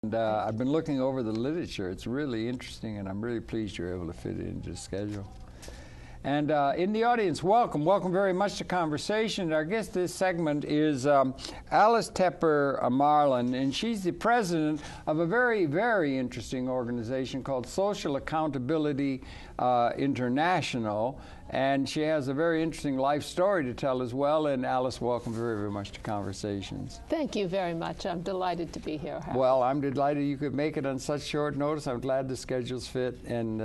And I've been looking over the literature. It's really interesting, and I'm really pleased you're able to fit it into the schedule. And in the audience, welcome very much to Conversation. Our guest this segment is Alice Tepper Marlin, and she's the president of a very, very interesting organization called Social Accountability International. And she has a very interesting life story to tell as well. And Alice, welcome very, very much to Conversations. Thank you very much. I'm delighted to be here, Howard. Well, I'm delighted you could make it on such short notice. I'm glad the schedules fit and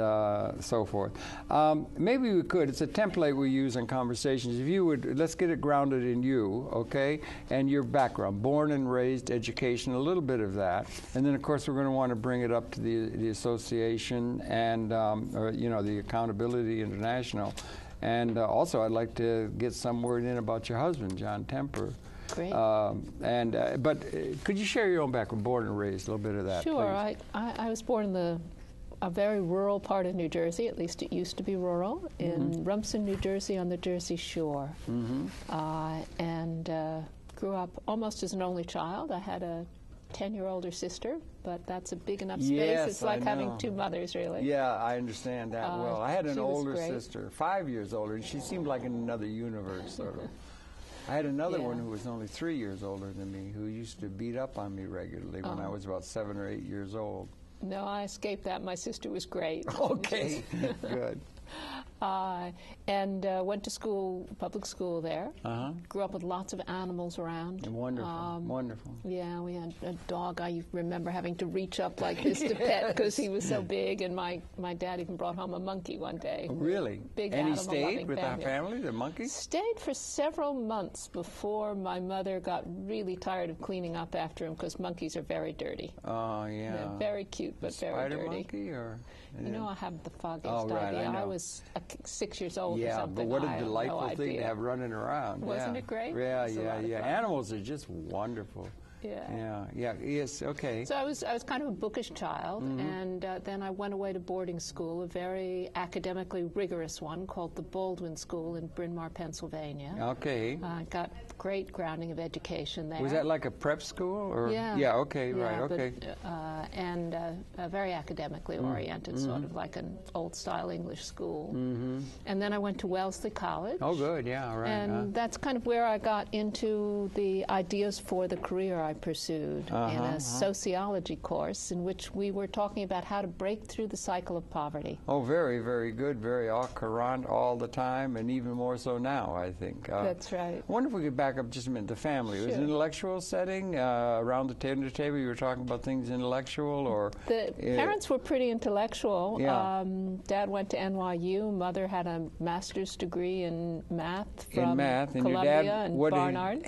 so forth. Maybe we could. It's a template we use in Conversations. If you would, let's get it grounded in you, okay, and your background, born and raised, education, a little bit of that. And then, of course, we're going to want to bring it up to the association and, the Accountability International. And also, I'd like to get some word in about your husband, John Tepper. Great. But could you share your own background, born and raised, a little bit of that, Sure. please? I was born in a very rural part of New Jersey, at least it used to be rural, in Rumson, New Jersey, on the Jersey Shore. And grew up almost as an only child. I had a 10-year older sister, but that's a big enough space. Yes, it's like having two mothers, really. Yeah, I understand that well. I had an older great. sister, 5 years older, and she seemed like in another universe, sort of. I had another one who was only 3 years older than me, who used to beat up on me regularly when I was about 7 or 8 years old. No, I escaped that. My sister was great. Okay, good. And went to school, public school there. Grew up with lots of animals around. Wonderful, wonderful. Yeah, we had a dog I remember having to reach up like this to pet because he was so big, and my dad even brought home a monkey one day. Really? Big and he animal stayed with family. our family, the monkey? Stayed for several months before my mother got really tired of cleaning up after him because monkeys are very dirty. Oh, yeah. They're very cute, but very dirty. Spider monkey, or? You know, I have the foggiest right, idea. I know. I was 6 years old or Yeah, something. but what I a have delightful no thing to idea. have running around. Wasn't it great? Yeah, It was a lot of fun. Animals are just wonderful. Yeah. Yes, okay. So I was kind of a bookish child, and then I went away to boarding school, a very academically rigorous one called the Baldwin School in Bryn Mawr, Pennsylvania. Okay. I got great grounding of education there. Was that like a prep school? Or? Yeah. Yeah, okay, right, okay. And very academically oriented, sort of like an old-style English school. And then I went to Wellesley College. Oh, good, yeah, right. And that's kind of where I got into the ideas for the career I pursued in a sociology course in which we were talking about how to break through the cycle of poverty. Oh, very, very good, very au courant all the time, and even more so now, I think. That's right. I wonder if we could back up just a minute. The family. It was an intellectual setting, around the dinner table, you were talking about things intellectual, or? The parents were pretty intellectual. Yeah. Dad went to NYU. Mother had a master's degree in math from and Columbia your dad, and what Barnard.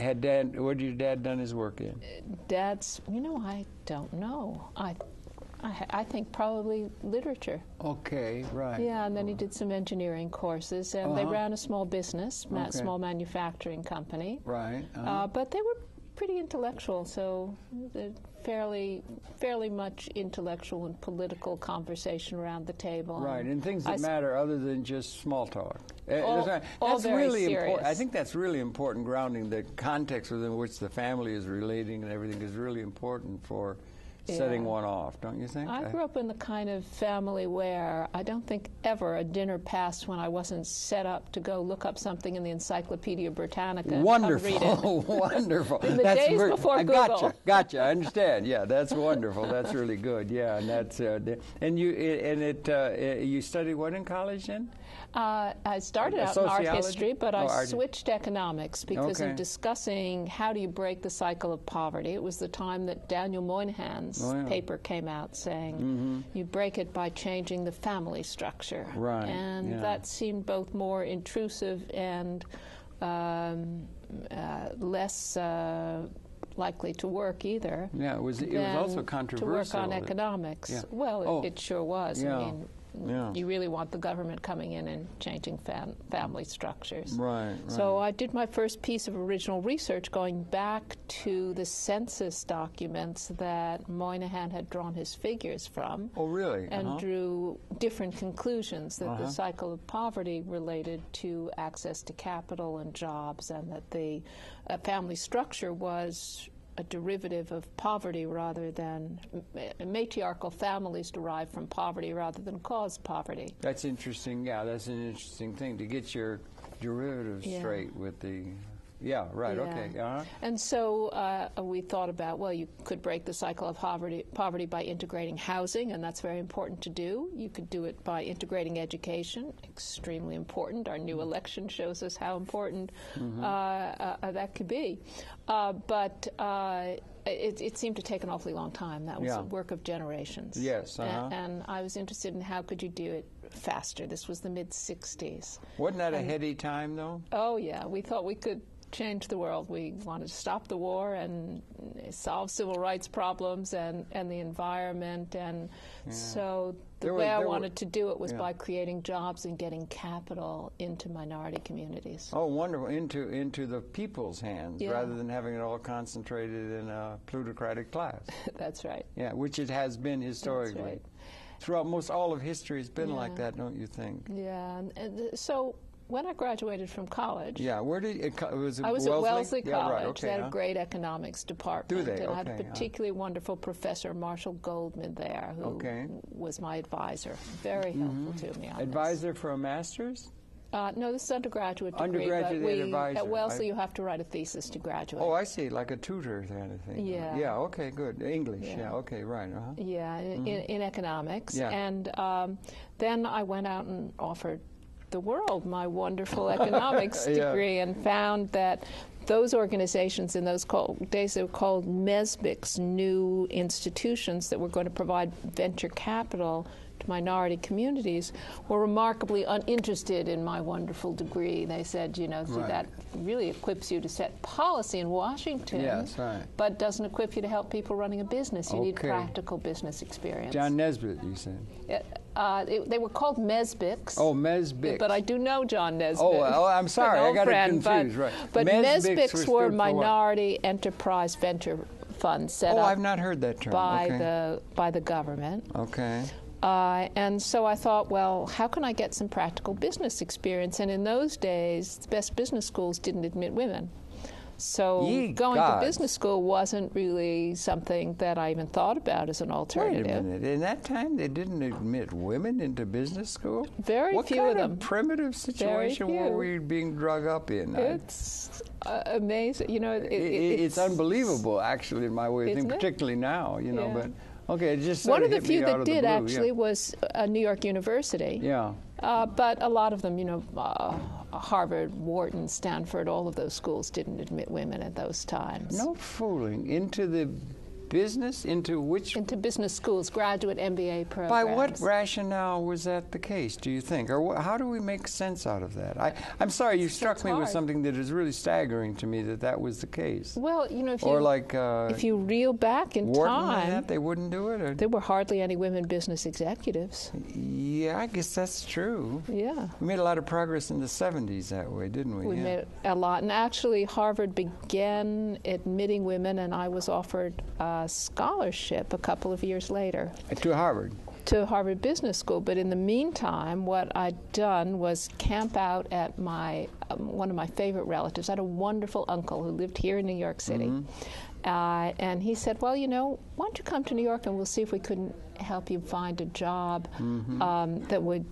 What did your dad done his work in? Dad's, I don't know. I think probably literature. Okay, right. Yeah, and then he did some engineering courses, and they ran a small business, small manufacturing company. Right. But they were pretty intellectual, so fairly much intellectual and political conversation around the table. Right, and things that matter other than just small talk. All That's very really serious. important. I think that's really important. Grounding the context within which the family is relating and everything is really important for setting one off, don't you think? I grew up in the kind of family where I don't think ever a dinner passed when I wasn't set up to go look up something in the Encyclopedia Britannica. Wonderful, and come read it. wonderful. In the days before Google. Gotcha. I understand. Yeah, that's wonderful. That's really good. Yeah, and that's you studied what in college then? I started out in art history, but I switched to economics because in Okay. discussing how do you break the cycle of poverty, it was the time that Daniel Moynihan's paper came out saying you break it by changing the family structure. Right. And that seemed both more intrusive and less likely to work either. Yeah, it was also controversial. To work on economics. Yeah. Well, it sure was. Yeah. I mean, you really want the government coming in and changing family structures. Right. So I did my first piece of original research going back to the census documents that Moynihan had drawn his figures from. Oh, really? And drew different conclusions that the cycle of poverty related to access to capital and jobs, and that the family structure was a derivative of poverty rather than matriarchal families derive from poverty rather than cause poverty. That's interesting. Yeah, that's an interesting thing to get your derivatives straight with the. Yeah, right, okay. And so we thought about, well, you could break the cycle of poverty by integrating housing, and that's very important to do. You could do it by integrating education, extremely important. Our new election shows us how important that could be. But it seemed to take an awfully long time. That was a work of generations. Yes. And I was interested in how could you do it faster. This was the mid-'60s. Wasn't that a heady time, though? Oh, yeah. We thought we could change the world. We wanted to stop the war and solve civil rights problems and the environment. And so the way I wanted to do it was by creating jobs and getting capital into minority communities. Oh, wonderful. Into the people's hands rather than having it all concentrated in a plutocratic class. That's right. Yeah, which it has been historically. That's right. Throughout most all of history, it's been like that, don't you think? Yeah. And so when I graduated from college, where did it was it I was Wellesley? at Wellesley College. Yeah, right, okay, They had a great economics department. Do they? And I had Okay, a particularly wonderful professor, Marshall Goldman, there, who was my advisor. Very helpful to me on Advisor for a master's? No, this is undergraduate degree. Undergraduate advisor. At Wellesley, you have to write a thesis to graduate. Oh, I see, like a tutor kind of thing. Yeah. Yeah, okay, good. English, okay, right. Yeah, in economics. Yeah. And then I went out and offered the world my wonderful economics degree and found that those organizations in those days, they were called MESBICs, new institutions that were going to provide venture capital to minority communities, were remarkably uninterested in my wonderful degree. They said, see, that really equips you to set policy in Washington, but doesn't equip you to help people running a business. You need practical business experience. John Nesbitt, you said. They were called MESBICs. Oh, MESBICs. But I do know John Nesbitt. Oh, I'm sorry, I got it confused. But MESBICs were minority enterprise venture funds set up. I've not heard that term. By the government. Okay. And so I thought, well, how can I get some practical business experience? And in those days, the best business schools didn't admit women. So going to business school wasn't really something that I even thought about as an alternative. Wait a minute. In that time, they didn't admit women into business school? Very few of them. What kind of primitive situation were we being drug up in? It's amazing. It's unbeliable, actually, in my way of thinking, particularly now, But okay, it just one of the hit few me that out of did the blue, actually was New York University. Yeah. But a lot of them, Harvard, Wharton, Stanford, all of those schools didn't admit women at those times. No fooling. Into the business? Into which? Into business schools, graduate MBA programs. By what rationale was that the case, do you think? Or how do we make sense out of that? I'm sorry, you struck me with something that is really staggering to me that was the case. Well, if you reel back in Wharton time, and that, they wouldn't do it? Or? There were hardly any women business executives. Yeah, I guess that's true. Yeah. We made a lot of progress in the 70s that way, didn't we? We made a lot. And actually, Harvard began admitting women, and I was offered scholarship a couple of years later. To Harvard? To Harvard Business School. But in the meantime, what I'd done was camp out at one of my favorite relatives. I had a wonderful uncle who lived here in New York City. And he said, well, why don't you come to New York and we'll see if we couldn't help you find a job that would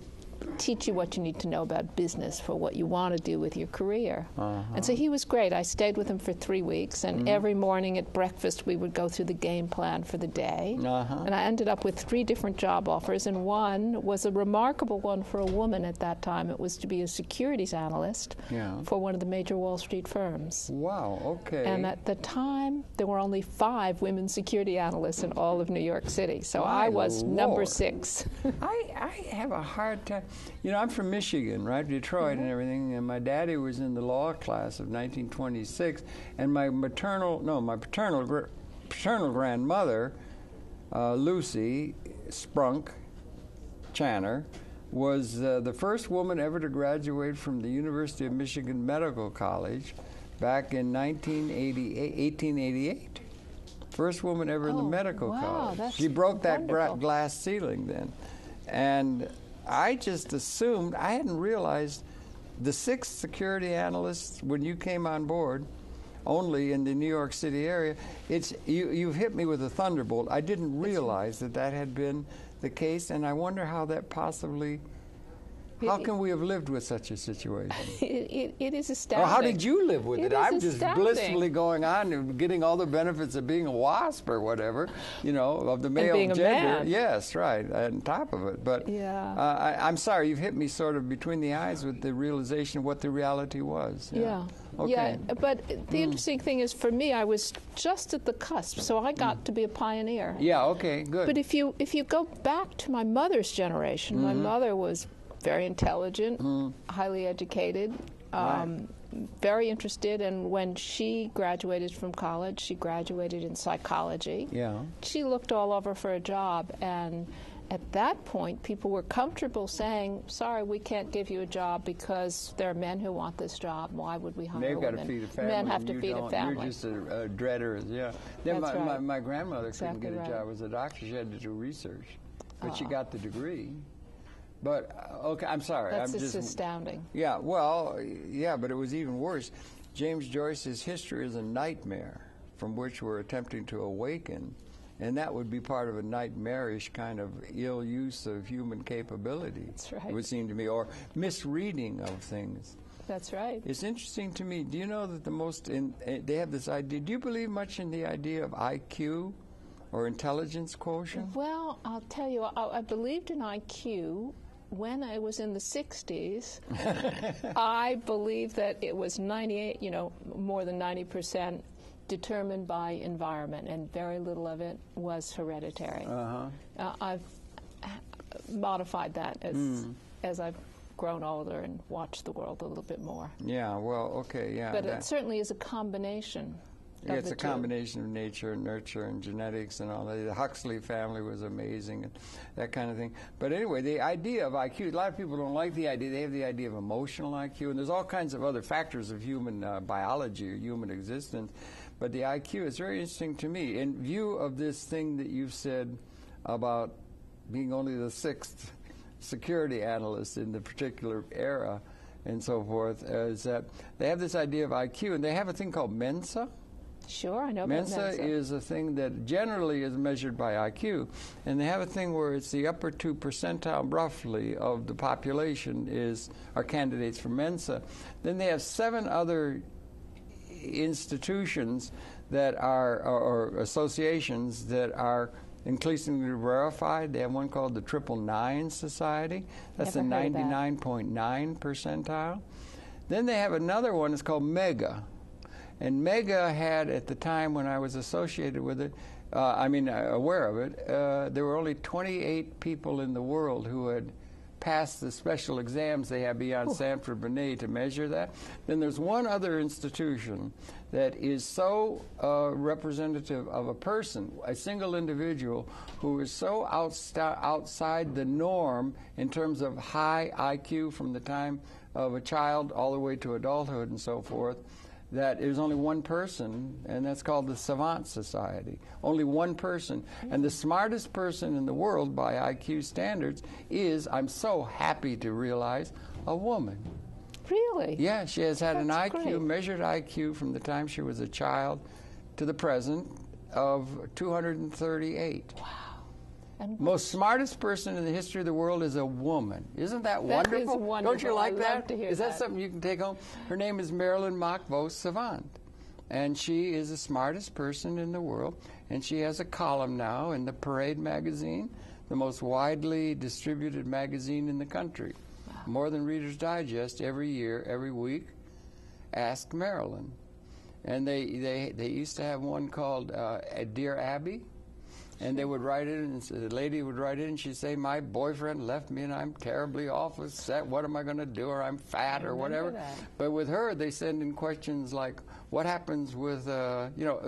teach you what you need to know about business for what you want to do with your career. And so he was great. I stayed with him for 3 weeks, and every morning at breakfast we would go through the game plan for the day. And I ended up with 3 different job offers, and one was a remarkable one for a woman at that time. It was to be a securities analyst for one of the major Wall Street firms. Wow, okay. And at the time, there were only 5 women security analysts in all of New York City. So I was number 6. I have a hard time. I'm from Michigan, right, Detroit and everything, and my daddy was in the law class of 1926, and my paternal grandmother, Lucy Sprunk Channer, was the first woman ever to graduate from the University of Michigan Medical College back in 1888. First woman ever in the medical college. She broke that glass ceiling then. And I just assumed, I hadn't realized the 6 security analysts, when you came on board, only in the New York City area. You've hit me with a thunderbolt. I didn't realize that had been the case, and I wonder how that possibly. How can we have lived with such a situation? It is astounding. Or how did you live with it? I'm just astounding. blissfully going on and getting all the benefits of being a wasp or whatever, of the male being a gender. man. Yes, right, on top of it. But yeah. I'm sorry, you've hit me sort of between the eyes with the realization of what the reality was. Yeah. Okay. Yeah, but the interesting thing is, for me, I was just at the cusp, so I got to be a pioneer. Yeah, okay, good. But if you go back to my mother's generation, my mother was very intelligent, highly educated, very interested, and when she graduated from college, she graduated in psychology. Yeah. She looked all over for a job, and at that point, people were comfortable saying, sorry, we can't give you a job because there are men who want this job. Why would we hire They've women? got to feed a family. Men have to feed a family. You're just a dreader. Yeah. Then That's right. my grandmother Exactly couldn't get a right. job as a doctor. She had to do research. But she got the degree. But, okay, I'm sorry. That's I'm just astounding. Yeah, well, yeah, but it was even worse. James Joyce's history is a nightmare from which we're attempting to awaken. And that would be part of a nightmarish kind of ill use of human capability. That's right. It would seem to me, or misreading of things. That's right. It's interesting to me. Do you know that they have this idea? Do you believe much in the idea of IQ or intelligence quotient? Well, I'll tell you, I believed in IQ when I was in the 60s. I believed that it was 98, more than 90% determined by environment, and very little of it was hereditary. I've modified that as I've grown older and watched the world a little bit more. Yeah, well, okay, yeah. But it certainly is a combination. Yeah, it's a combination of nature and nurture and genetics and all that. The Huxley family was amazing and that kind of thing. But anyway, the idea of IQ, a lot of people don't like the idea. They have the idea of emotional IQ, and there's all kinds of other factors of human biology or human existence. But the IQ is very interesting to me. In view of this thing that you've said about being only the sixth security analyst in the particular era and so forth, is that they have this idea of IQ, and they have a thing called Mensa. Sure, I know about Mensa is a thing that generally is measured by IQ, and they have a thing where it's the upper 2 percentile, roughly, of the population are candidates for Mensa. Then they have 7 other institutions that are, or associations that are increasingly rarefied. They have one called the 999 Society. That's the 99.9 percentile. Then they have another one. It's called Mega. And Mega had, at the time when I was associated with it, aware of it, there were only 28 people in the world who had passed the special exams they have beyond Sanford Binet to measure that. Then there's one other institution that is so representative of a person, a single individual, who is so outside the norm in terms of high IQ from the time of a child all the way to adulthood and so forth, that there's only one person, and that's called the Savant Society. Only one person. And the smartest person in the world by IQ standards is, I'm so happy to realize, a woman. Really? Yeah, she has had That's an IQ, great. measured IQ from the time she was a child to the present of 238. Wow. And Most smartest person in the history of the world is a woman. Isn't that wonderful? is wonderful. Don't you like I that? love to hear Is that that. something you can take home? Her name is Marilyn Mock-Vos Savant, and she is the smartest person in the world, and she has a column now in the Parade magazine, the most widely distributed magazine in the country. Wow. More than Reader's Digest every year, every week. Ask Marilyn. And they used to have one called Dear Abby. And they would write in, and the lady would write in, and she'd say, my boyfriend left me, and I'm terribly awful upset. What am I going to do? Or I'm fat, or whatever. That. But with her, they send in questions like, what happens with,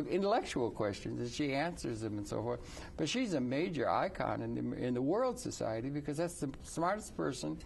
intellectual questions, and she answers them and so forth. But she's a major icon in the World Society because that's the smartest person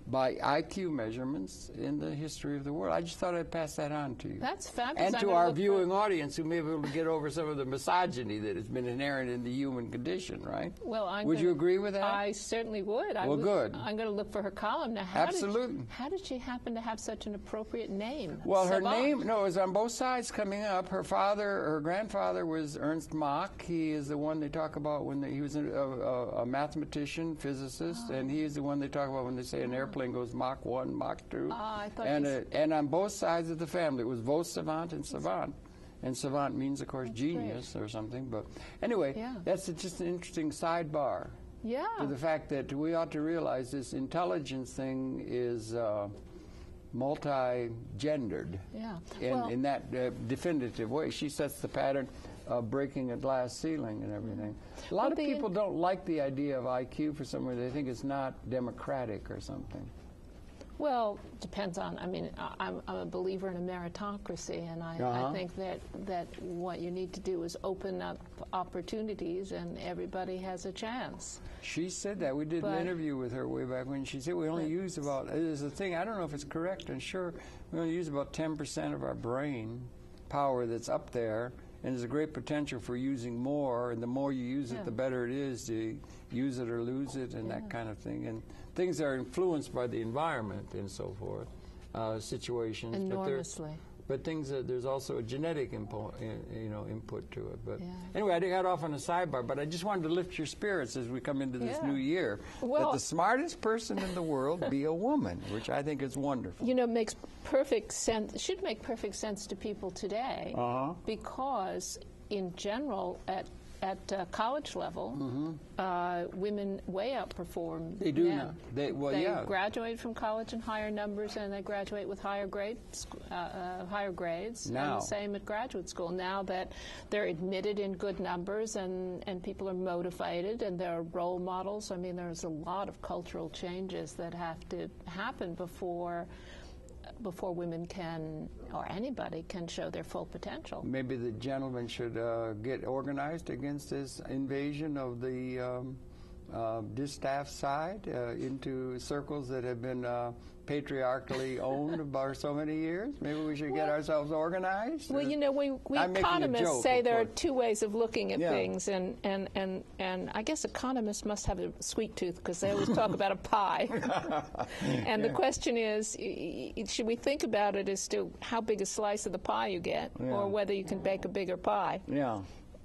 by IQ measurements in the history of the world. I just thought I'd pass that on to you. That's fabulous. And to our viewing audience who may be able to get over some of the misogyny that has been inherent in the human condition, right? Well, would you agree with that? I certainly would. Good. I'm going to look for her column. Now, Absolutely. How did she happen to have such an appropriate name? Well, her Savant. name, no, it was on both sides coming up. Her grandfather was Ernst Mach. He is the one they talk about when he was a mathematician, physicist, and he is the one they talk about when they say an airplane goes Mach 1, Mach 2. I thought and on both sides of the family, it was both savant and savant. And savant means, of course, genius or something. But anyway, that's just an interesting sidebar to the fact that we ought to realize this intelligence thing is multi-gendered in that definitive way. She sets the pattern of breaking a glass ceiling and everything. A lot of people don't like the idea of IQ for some reason. They think it's not democratic or something. Well, depends on. I mean, I'm a believer in a meritocracy, and I think that what you need to do is open up opportunities, and everybody has a chance. She said that. We did an interview with her way back when. She said we only use about. There's a thing. I don't know if it's correct. And sure, we only use about 10% of our brain power that's up there. And there's a great potential for using more, and the more you use it, the better it is to use it or lose it, and that kind of thing. And things are influenced by the environment and so forth, situations. Enormously. But things there's also a genetic input to it. But anyway, I got off on a sidebar, but I just wanted to lift your spirits as we come into this new year. That the smartest person in the world be a woman, which I think is wonderful. You know, makes perfect sense. Should make perfect sense to people today, because in general, at college level, women way outperform They do men. now. They graduate from college in higher numbers, and they graduate with higher grades. Now. And the same at graduate school. Now that they're admitted in good numbers, and people are motivated, and there are role models. I mean, there's a lot of cultural changes that have to happen before women can, or anybody can, show their full potential. Maybe the gentleman should get organized against this invasion of the distaff side into circles that have been patriarchally owned by so many years. Maybe we should get ourselves organized. Well, you know, we economists say there are two ways of looking at things, and I guess economists must have a sweet tooth because they always talk about a pie. And the question is, should we think about it as to how big a slice of the pie you get, or whether you can bake a bigger pie? Yeah.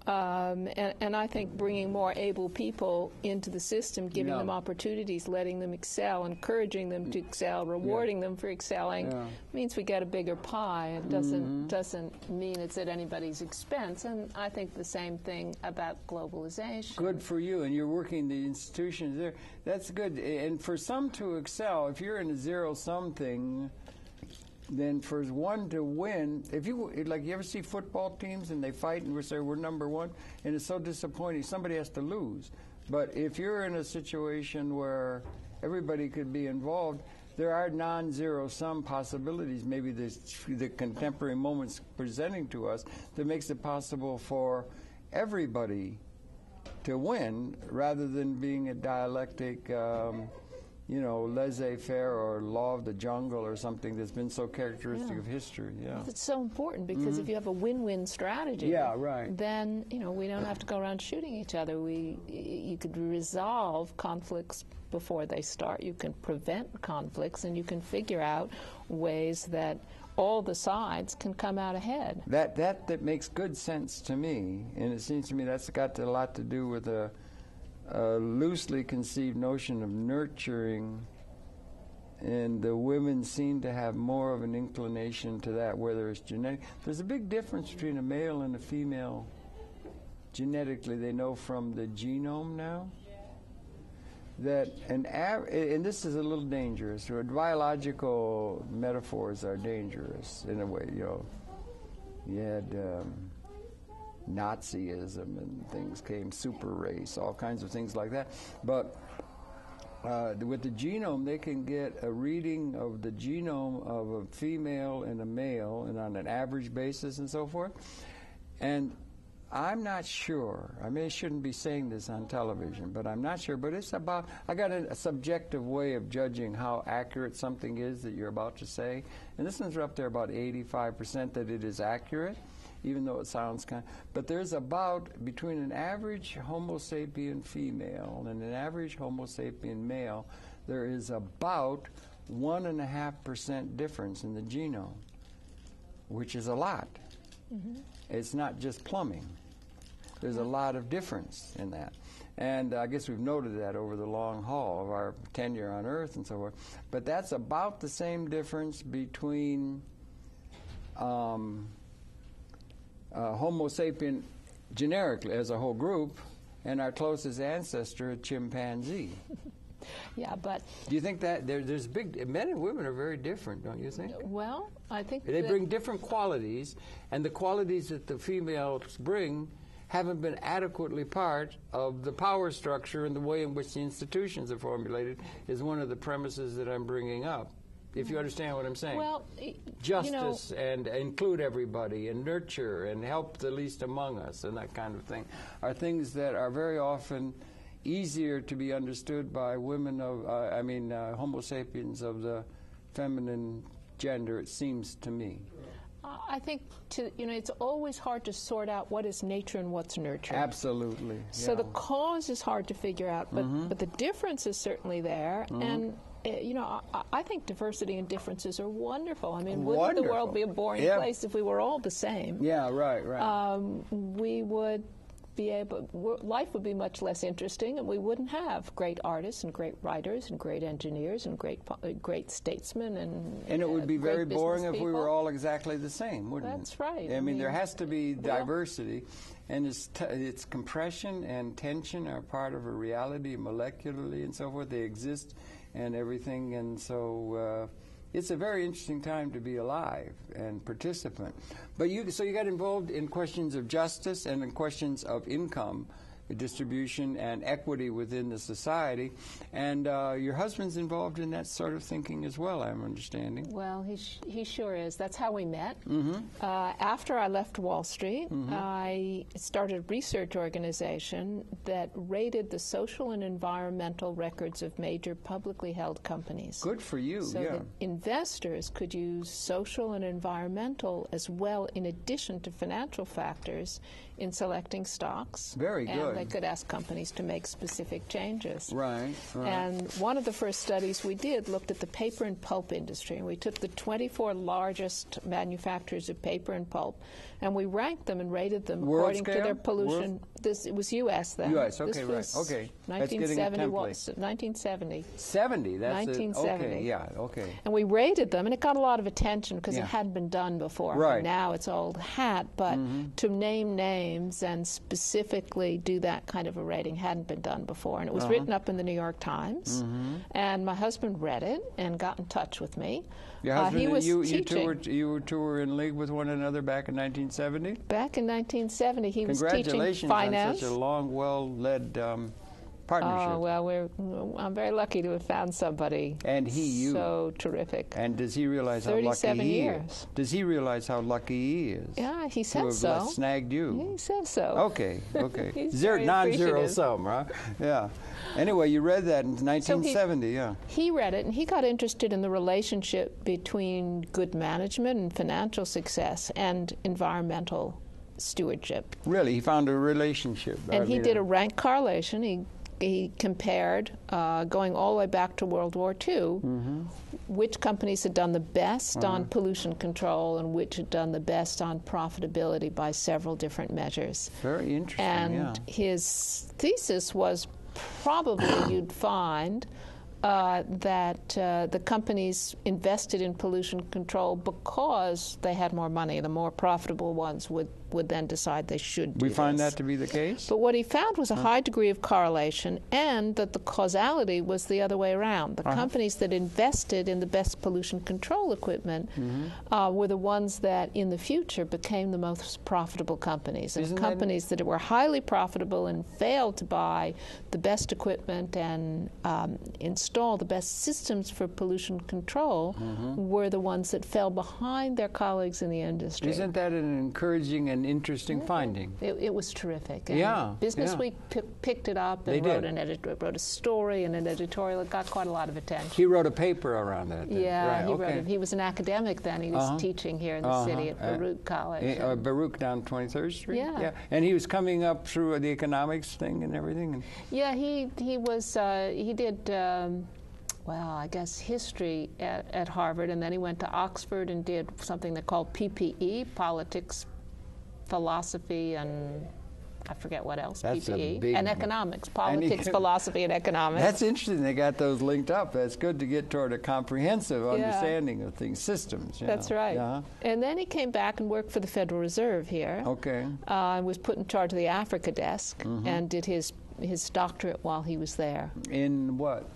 And I think bringing more able people into the system, giving them opportunities, letting them excel, encouraging them to excel, rewarding them for excelling, means we get a bigger pie. It doesn't mean it's at anybody's expense. And I think the same thing about globalization. Good for you, and you're working the institutions there. That's good. And for some to excel, if you're in a zero-sum thing, then for one to win, you ever see football teams and they fight and we say we're number one, and it's so disappointing. Somebody has to lose. But if you're in a situation where everybody could be involved, there are non-zero-sum possibilities. Maybe the contemporary moment's presenting to us that makes it possible for everybody to win, rather than being a dialectic. Laissez-faire or law of the jungle or something that's been so characteristic of history. Yeah, it's so important because if you have a win-win strategy, then we don't have to go around shooting each other. You could resolve conflicts before they start. You can prevent conflicts, and you can figure out ways that all the sides can come out ahead. That makes good sense to me, and it seems to me that's got a lot to do with a loosely conceived notion of nurturing, and the women seem to have more of an inclination to that, whether it's genetic. There's a big difference between a male and a female genetically. They know from the genome now that and this is a little dangerous. Biological metaphors are dangerous in a way. You had Nazism and things came, super race, all kinds of things like that. But with the genome, they can get a reading of the genome of a female and a male, and on an average basis and so forth. And I'm not sure. I mean, I shouldn't be saying this on television, but I'm not sure. But it's about, I got a subjective way of judging how accurate something is that you're about to say. And this one's up there about 85% that it is accurate, even though it sounds kind of. But there's about, between an average Homo sapien female and an average Homo sapien male, there is about 1.5% difference in the genome, which is a lot. Mm-hmm. It's not just plumbing. There's a lot of difference in that. And I guess we've noted that over the long haul of our tenure on Earth and so forth. But that's about the same difference between Homo sapien generically as a whole group and our closest ancestor, a chimpanzee. Yeah, but do you think that there's big, men and women are very different, don't you think? Well, I think they bring different qualities, and the qualities that the females bring haven't been adequately part of the power structure and the way in which the institutions are formulated is one of the premises that I'm bringing up. If you understand what I'm saying. Well, justice and include everybody and nurture and help the least among us and that kind of thing are things that are very often easier to be understood by women of, Homo sapiens of the feminine gender, it seems to me. I think, it's always hard to sort out what is nature and what's nurture. Absolutely. Yeah. So the cause is hard to figure out, but the difference is certainly there. And I think diversity and differences are wonderful. I mean, wouldn't the world be a boring place if we were all the same? Yeah, right. We would life would be much less interesting, and we wouldn't have great artists and great writers and great engineers and great statesmen and it would be very boring if we were all exactly the same, wouldn't it? That's right. I mean, there has to be diversity, and it's compression and tension are part of a reality molecularly and so forth. They exist and everything, and so it's a very interesting time to be alive and participant. But so you got involved in questions of justice and in questions of income distribution and equity within the society, and your husband's involved in that sort of thinking as well, I'm understanding. Well, he sure is. That's how we met. After I left Wall Street, I started a research organization that rated the social and environmental records of major publicly held companies. Good for you, so that investors could use social and environmental as well in addition to financial factors in selecting stocks. Very good. And they could ask companies to make specific changes. Right. And one of the first studies we did looked at the paper and pulp industry. And we took the 24 largest manufacturers of paper and pulp, and we ranked them and rated them according to their pollution. It was U.S. then. U.S. Okay, this was okay. 1970. 70. That's 1970. Okay. Yeah. Okay. And we rated them, and it got a lot of attention because it hadn't been done before. Right. Now it's old hat, but to name names and specifically do that kind of a rating hadn't been done before. And it was written up in the New York Times, and my husband read it and got in touch with me. Your husband he was you teaching. You two were in league with one another back in 1970? Back in 1970, he was teaching Congratulations finance. on such a long, well-led partnership. Oh, well, I'm very lucky to have found somebody so terrific. And does he realize how lucky 37 he years. is? Does he realize how lucky he is? Yeah, he to said have so. snagged you. He said so. Okay. He's Zero, very non-zero appreciative. sum, right? Yeah. Anyway, you read that in 1970, He read it, and he got interested in the relationship between good management and financial success and environmental stewardship. Really, he found a relationship. And he did a rank correlation. He compared, going all the way back to World War II, which companies had done the best on pollution control and which had done the best on profitability by several different measures. Very interesting, And his thesis was probably you'd find that the companies invested in pollution control because they had more money. The more profitable ones would then decide they should do We find this. that to be the case? But what he found was a high degree of correlation, and that the causality was the other way around. The companies that invested in the best pollution control equipment were the ones that in the future became the most profitable companies. And companies that were highly profitable and failed to buy the best equipment and install the best systems for pollution control were the ones that fell behind their colleagues in the industry. Isn't that an encouraging and an interesting finding. It was terrific. And Yeah, Business yeah. Week picked it up and wrote a story and an editorial. It got quite a lot of attention. He wrote a paper around that. Then. Yeah, right, he wrote it. He was an academic then. He was teaching here in the city at Baruch College. Baruch down 23rd Street? Yeah. And he was coming up through the economics thing and everything? And Yeah, he did, well, I guess history at Harvard, and then he went to Oxford and did something they called PPE, politics, philosophy, and I forget what else, That's a PPE, big and one. economics, politics, philosophy, and economics. That's interesting. They got those linked up. That's good to get toward a comprehensive understanding of things, systems. That's right. Yeah. And then he came back and worked for the Federal Reserve here. Okay. Was put in charge of the Africa desk and did his doctorate while he was there. In what?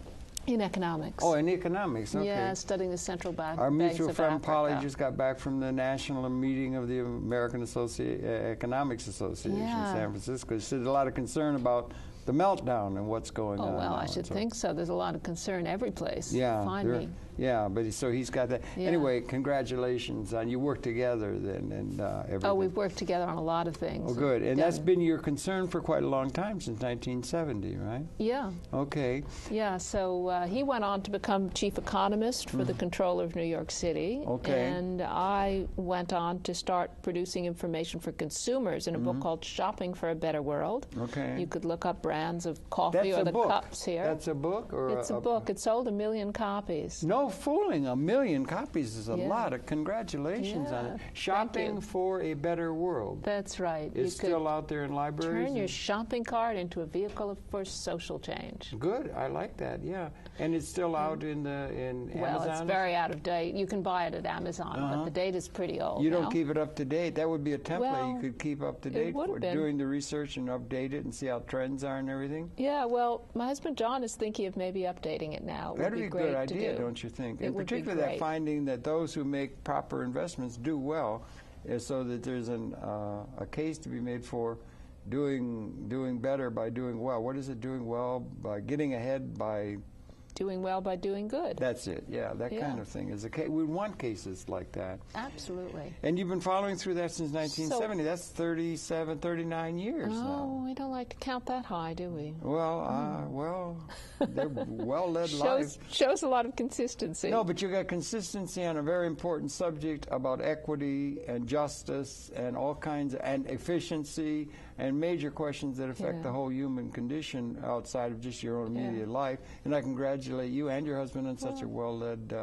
In economics. Oh, in economics. Okay. Yeah, studying the central banks Our of mutual friend Africa. Polly just got back from the national meeting of the American Economics Association in San Francisco. She said a lot of concern about the meltdown and what's going on. Oh, well, now. I should think so. There's a lot of concern every place. Find me. Yeah, but so he's got that. Yeah. Anyway, congratulations on you work together then and everything. Oh, we've worked together on a lot of things. Oh, good. And that's been your concern for quite a long time, since 1970, right? Yeah. Okay. Yeah, so he went on to become chief economist for the Comptroller of New York City. Okay. And I went on to start producing information for consumers in a book called Shopping for a Better World. Okay. You could look up brands of coffee That's or a the book. cups here. That's a book? Or It's a book. It sold 1 million copies. No fooling, 1 million copies is a Yeah. lot. Congratulations on Yeah, it. Shopping for a Better World. That's right. It's still out there in libraries? Turn your shopping cart into a vehicle for social change. Good, I like that, yeah. And it's still out in Amazon? Well, it's very out of date. You can buy it at Amazon, but the date is pretty old You now. don't keep it up to date. That would be a template Well, you could keep up to it date would for have been. doing the research and update it and see how trends are and everything. Yeah, well, my husband John is thinking of maybe updating it now. It That'd would be a great good idea, to do. don't you think? It And would be particularly that great. finding that those who make proper investments do well, is so that there's a case to be made for doing better by doing well. What is it? Doing well by getting ahead by. Doing well by doing good. That's it. Yeah, that kind of thing is a case. We want cases like that. Absolutely. And you've been following through that since 1970. That's 37, 39 years now. Oh, we don't like to count that high, do we? Well, they're well-led lives. Shows a lot of consistency. No, but you got consistency on a very important subject about equity and justice and all kinds and efficiency and major questions that affect the whole human condition outside of just your own immediate life. And I congratulate you and your husband on such a well-led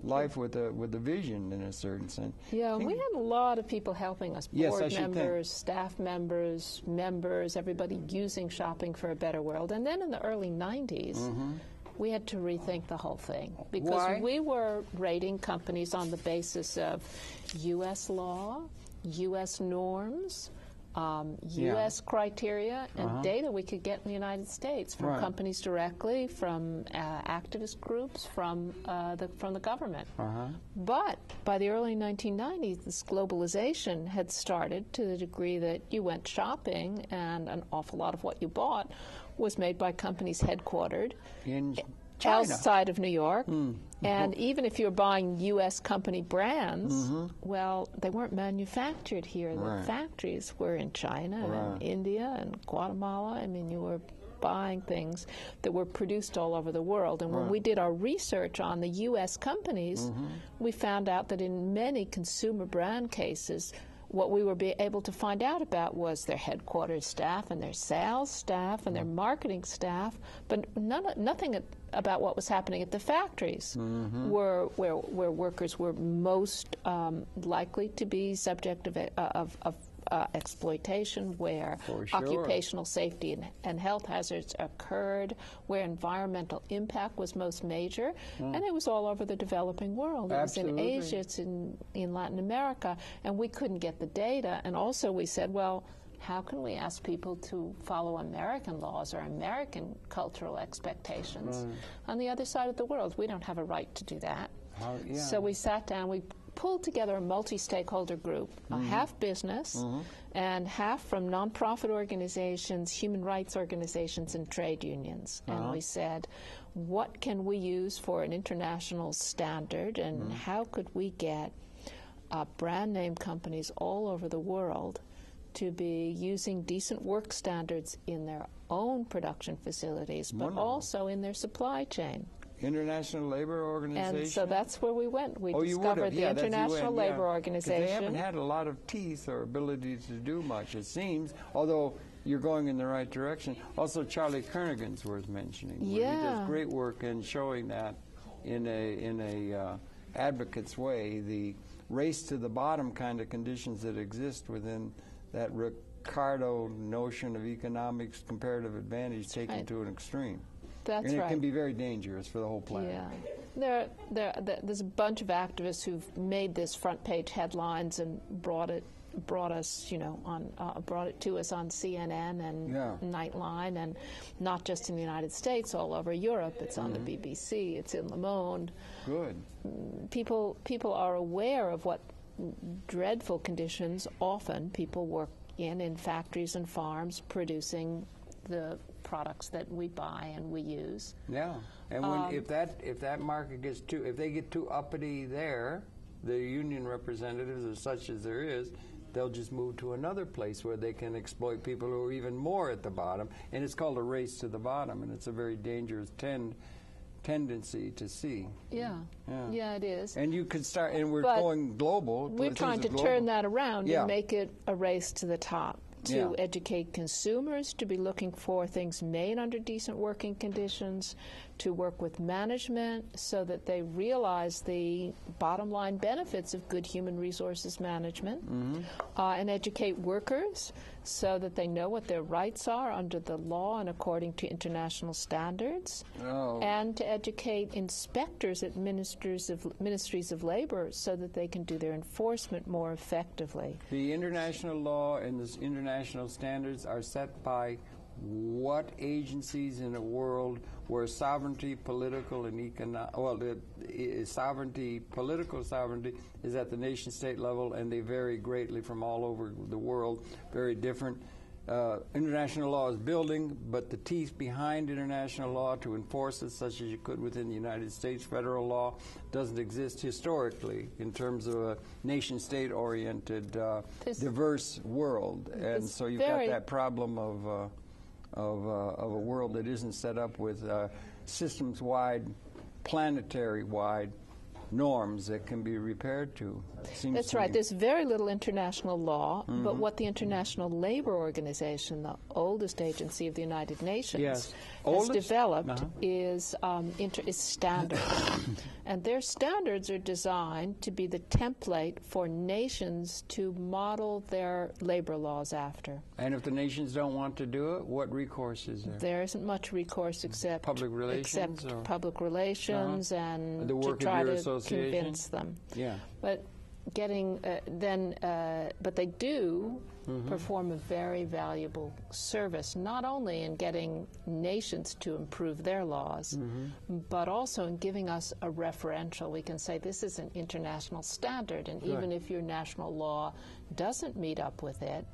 life with a vision in a certain sense. Yeah, we had a lot of people helping us. Yes, Board I should members, staff members, everybody using Shopping for a Better World. And then in the early 90s, we had to rethink the whole thing because Why? we were rating companies on the basis of U.S. law, U.S. norms, U.S. criteria, and data we could get in the United States from companies directly, from activist groups, from the government. But by the early 1990s, this globalization had started to the degree that you went shopping, and an awful lot of what you bought was made by companies headquartered In China. outside of New York. And even if you're buying U.S. company brands, well, they weren't manufactured here. The factories were in China and India and Guatemala. I mean, you were buying things that were produced all over the world. And when we did our research on the U.S. companies, we found out that in many consumer brand cases, what we were able to find out about was their headquarters staff and their sales staff and their marketing staff, but nothing about what was happening at the factories, where workers were most likely to be subject of exploitation, where occupational safety and health hazards occurred, where environmental impact was most major, and it was all over the developing world. It was in Asia, it's in Latin America, and we couldn't get the data. And also we said, well, how can we ask people to follow American laws or American cultural expectations on the other side of the world? We don't have a right to do that. So we sat down, we pulled together a multi-stakeholder group, half business and half from nonprofit organizations, human rights organizations, and trade unions. And we said, what can we use for an international standard, and how could we get brand name companies all over the world to be using decent work standards in their own production facilities, but also in their supply chain. International Labor Organization? And so that's where we went. We you discovered the International Labor Organization. They haven't had a lot of teeth or ability to do much, it seems, although you're going in the right direction. Also, Charlie Kernighan's worth mentioning. Yeah. He does great work in showing that in a advocate's way, the race to the bottom kind of conditions that exist within that Ricardo notion of economics comparative advantage taken to an extreme. That's and it right. can be very dangerous for the whole planet. Yeah. There's a bunch of activists who've made this front page headlines and brought it to us on CNN and Nightline, and not just in the United States, all over Europe. It's on the BBC. It's in Le Monde. Good. People are aware of what dreadful conditions often people work in factories and farms producing the products that we buy and we use. Yeah, and if that market gets if they get too uppity there, the union representatives, or such as there is, they'll just move to another place where they can exploit people who are even more at the bottom, and it's called a race to the bottom, and it's a very dangerous tendency to see. Yeah, it is. And you could start, and we're going global. We're trying to turn that around and make it a race to the top. To educate consumers to be looking for things made under decent working conditions, to work with management so that they realize the bottom line benefits of good human resources management, and educate workers so that they know what their rights are under the law and according to international standards, and to educate inspectors at ministries of labor so that they can do their enforcement more effectively. The international law and the international standards are set by what agencies in a world where sovereignty, political and economic, political sovereignty is at the nation-state level, and they vary greatly from all over the world, very different. International law is building, but the teeth behind international law to enforce it, such as you could within the United States federal law, doesn't exist historically in terms of a nation-state oriented, diverse world. And so you've got that problem of a world that isn't set up with systems-wide, planetary-wide norms that can be repaired to. That's right. There's very little international law, but what the International Labor Organization, the oldest agency of the United Nations, has developed is standards. And their standards are designed to be the template for nations to model their labor laws after. And if the nations don't want to do it, what recourse is there? There isn't much recourse except public relations, and the work to try of your to convince them. Yeah. But but they do perform a very valuable service, not only in getting nations to improve their laws, but also in giving us a referential. We can say this is an international standard, and even if your national law doesn't meet up with it,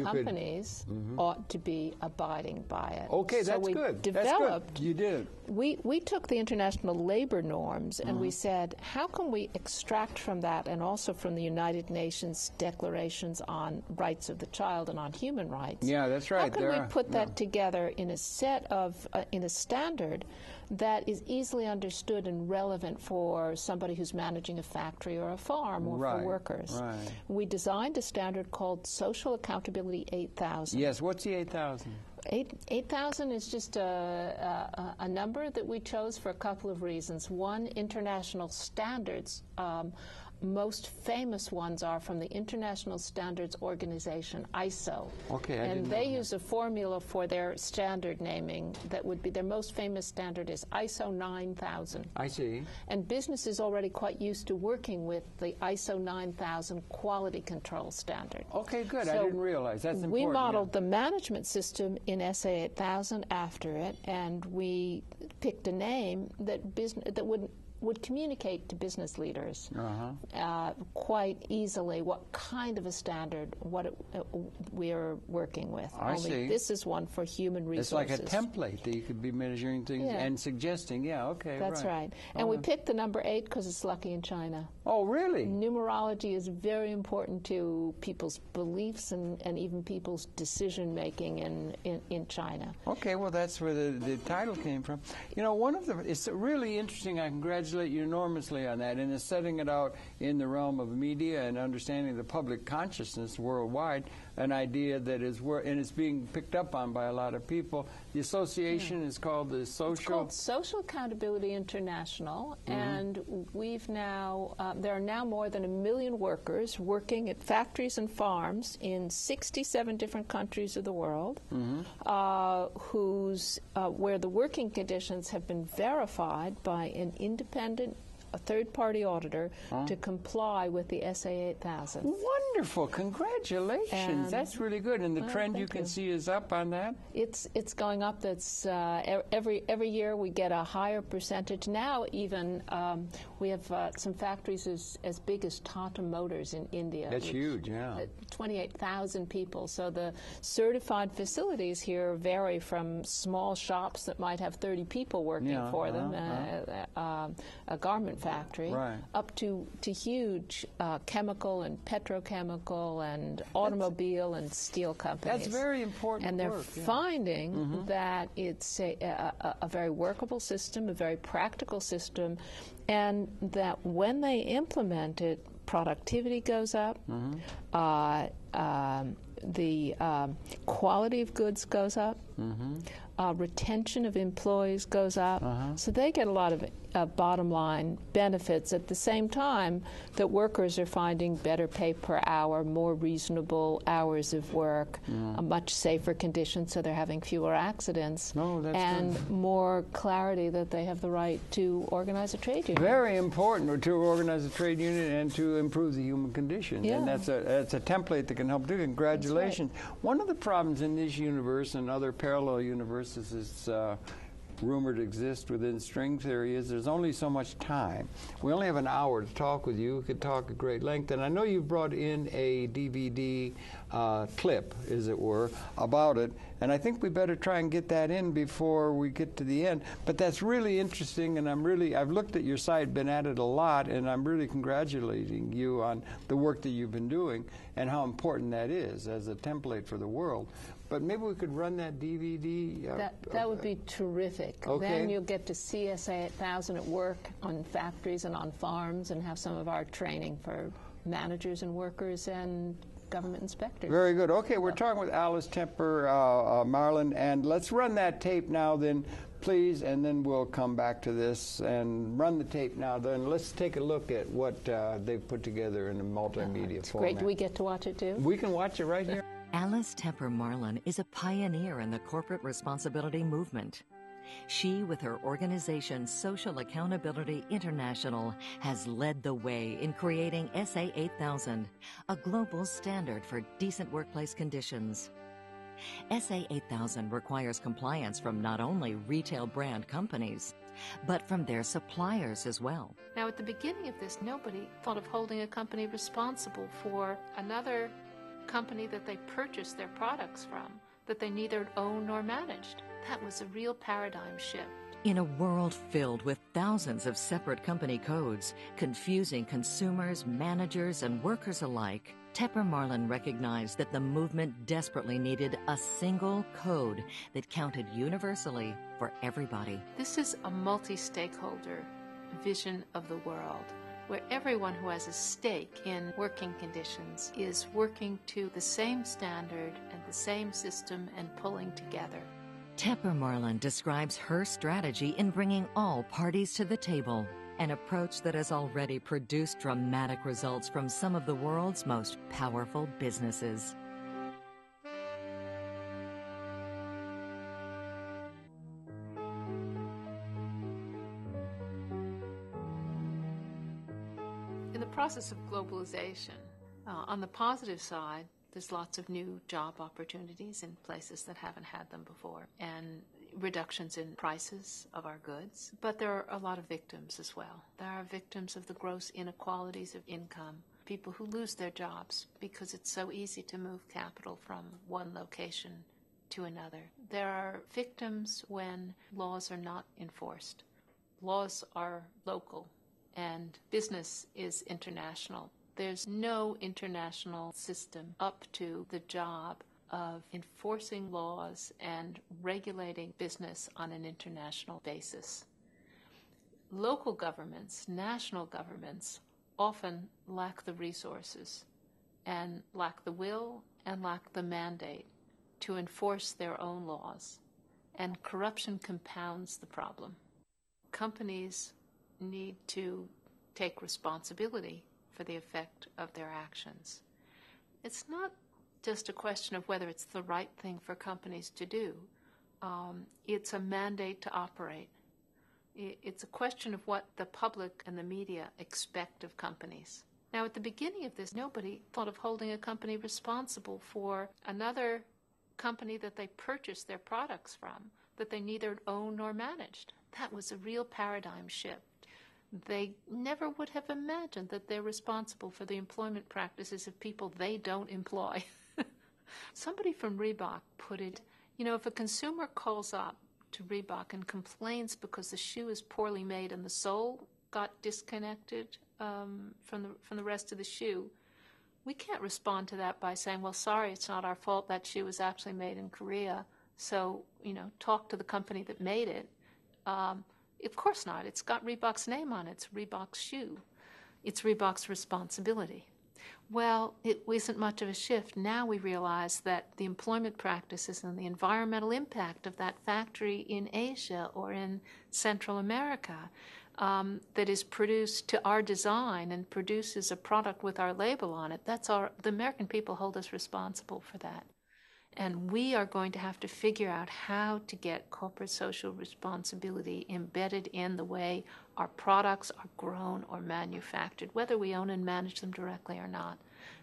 companies ought to be abiding by it. Okay, so that's good. Developed, that's good. You did it. We took the international labor norms and we said, how can we extract from that, and also from the United Nations declarations on rights of the child and on human rights? Yeah, that's right. How can we put that together in a set of in a standard that is easily understood and relevant for somebody who's managing a factory or a farm or for workers? Right. We designed a standard called Social Accountability 8000. Yes, what's the 8,000? 8,000 is just a number that we chose for a couple of reasons. One, international standards. Most famous ones are from the International Standards Organization, ISO. Okay, and they use a formula for their standard naming that would be their most famous standard is ISO 9000. I see. And business is already quite used to working with the ISO 9000 quality control standard. Okay, good. So I didn't realize. That's important. We modeled the management system in SA 8000 after it, and we picked a name that would communicate to business leaders quite easily what kind of a standard we're working with. I see. This is one for human resources. It's like a template that you could be measuring things and suggesting. Yeah, okay, That's right. And we picked the number 8 because it's lucky in China. Oh, really? Numerology is very important to people's beliefs and even people's decision-making in China. Okay, well, that's where the title came from. You know, it's really interesting. I congratulate you enormously on that. And setting it out in the realm of media and understanding the public consciousness worldwide, an idea that is and it's being picked up on by a lot of people. The association is called the Social... It's called Social Accountability International, and we've now, there are now more than 1 million workers working at factories and farms in 67 different countries of the world, where the working conditions have been verified by an independent a third-party auditor to comply with the SA 8000. Wonderful. Congratulations. That's really good. And the trend you can see is up on that? It's going up. That's every year we get a higher percentage. Now even we have some factories as big as Tata Motors in India. That's huge, yeah. 28,000 people. So the certified facilities here vary from small shops that might have 30 people working for them, a garment factory, up to huge chemical and petrochemical and automobile and steel companies. That's very important. And they're finding that it's a very workable system, a very practical system, and that when they implement it, productivity goes up, the quality of goods goes up, retention of employees goes up, so they get a lot of bottom line benefits at the same time that workers are finding better pay per hour, more reasonable hours of work, a much safer condition, so they're having fewer accidents, and more clarity that they have the right to organize a trade union. Very important to organize a trade union and to improve the human condition. And that's a template that can help do. Congratulations. One of the problems in this universe and other parallel universes is rumored to exist within string theory is there's only so much time. We only have an hour to talk with you. We could talk at great length. And I know you've brought in a DVD clip, as it were, about it. And I think we better try and get that in before we get to the end. But that's really interesting, and I've looked at your site, been at it a lot, and I'm really congratulating you on the work that you've been doing and how important that is as a template for the world. But maybe we could run that DVD. That would be terrific. Okay. Then you'll get to see SA 8000 at work on factories and on farms and have some of our training for managers and workers and government inspectors. Very good. Okay, we're talking with Alice Tepper Marlin, and let's run that tape now then, please, and then we'll come back to this and run the tape now. Then let's take a look at what they've put together in a multimedia format. Great. Do we get to watch it too? We can watch it right here. Alice Tepper Marlin is a pioneer in the corporate responsibility movement. She, with her organization Social Accountability International, has led the way in creating SA 8000, a global standard for decent workplace conditions. SA 8000 requires compliance from not only retail brand companies, but from their suppliers as well. Now, at the beginning of this, nobody thought of holding a company responsible for another company that they purchased their products from, that they neither owned nor managed. That was a real paradigm shift. In a world filled with thousands of separate company codes, confusing consumers, managers, and workers alike, Tepper Marlin recognized that the movement desperately needed a single code that counted universally for everybody. This is a multi-stakeholder vision of the world, where everyone who has a stake in working conditions is working to the same standard and the same system and pulling together. Tepper Marlin describes her strategy in bringing all parties to the table, an approach that has already produced dramatic results from some of the world's most powerful businesses. In the process of globalization, on the positive side, there's lots of new job opportunities in places that haven't had them before. And reductions in prices of our goods, but there are a lot of victims as well. There are victims of the gross inequalities of income, people who lose their jobs because it's so easy to move capital from one location to another. There are victims when laws are not enforced. Laws are local and business is international. There's no international system up to the job of enforcing laws and regulating business on an international basis. Local governments, national governments, often lack the resources and lack the will and lack the mandate to enforce their own laws, and corruption compounds the problem. Companies need to take responsibility for the effect of their actions. It's not just a question of whether it's the right thing for companies to do. It's a mandate to operate. It's a question of what the public and the media expect of companies. Now, at the beginning of this, nobody thought of holding a company responsible for another company that they purchased their products from, that they neither owned nor managed. That was a real paradigm shift. They never would have imagined that they're responsible for the employment practices of people they don't employ. Somebody from Reebok put it, if a consumer calls up to Reebok and complains because the shoe is poorly made and the sole got disconnected from the rest of the shoe, we can't respond to that by saying, well, sorry, it's not our fault. That shoe was actually made in Korea. So, talk to the company that made it. Of course not. It's got Reebok's name on it. It's Reebok's shoe. It's Reebok's responsibility. Well, it isn't much of a shift. Now we realize that the employment practices and the environmental impact of that factory in Asia or in Central America that is produced to our design and produces a product with our label on it, the American people hold us responsible for that. And we are going to have to figure out how to get corporate social responsibility embedded in the way our products are grown or manufactured, whether we own and manage them directly or not.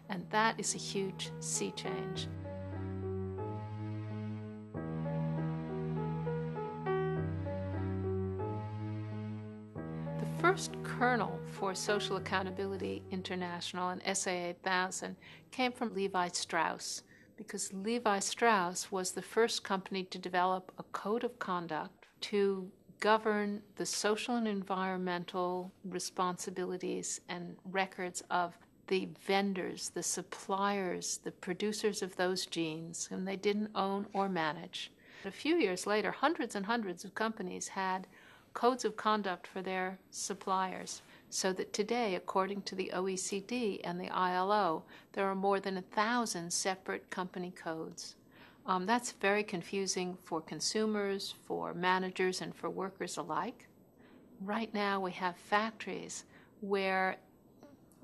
And that is a huge sea change. The first kernel for Social Accountability International and SA8000 came from Levi Strauss, because Levi Strauss was the first company to develop a code of conduct to govern the social and environmental responsibilities and records of the vendors, the suppliers, the producers of those jeans, whom they didn't own or manage. A few years later, hundreds and hundreds of companies had codes of conduct for their suppliers, so that today, according to the OECD and the ILO, there are more than 1,000 separate company codes. That's very confusing for consumers, for managers, and for workers alike. Right now, we have factories where